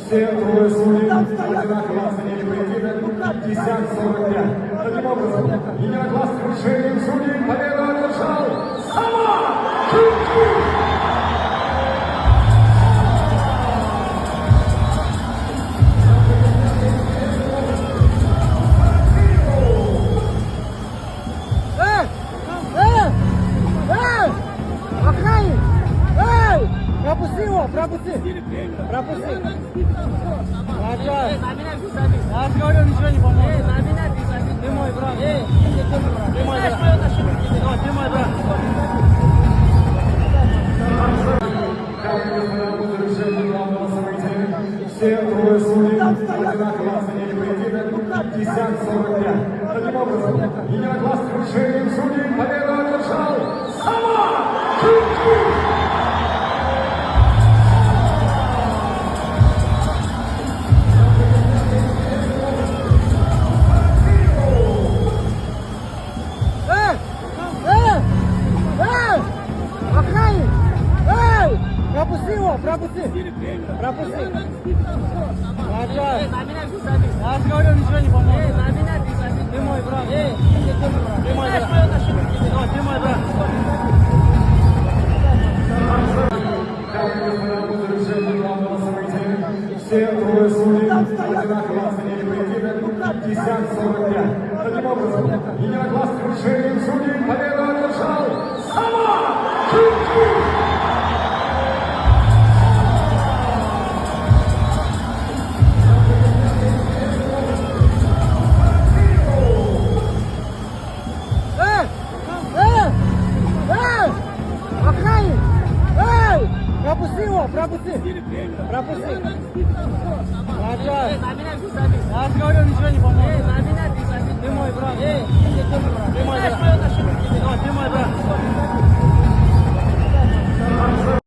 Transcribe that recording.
Все трое судей одинаково оценили поединок 50-45. Таким образом, единогласным решением судей победу одержал Сама Чунки! Пропусти! Я говорю, ничего не поможет. Ты мой брат. Ты мой брат. Ты мой брат. Все трое судей одинаково оценили поединок 50-45. Таким образом, единогласным решением судей победу одержал Сама Чунки! Пропусти! Я говорю, ничего не поможет. Ты мой брат. Ты мой брат. Ты мой брат. Все трое судей одинаково оценили поединок 50-45. Таким образом, единогласным решением судей победу одержал Сама Чунки! Пропусти! Я говорю, ничего не поможет.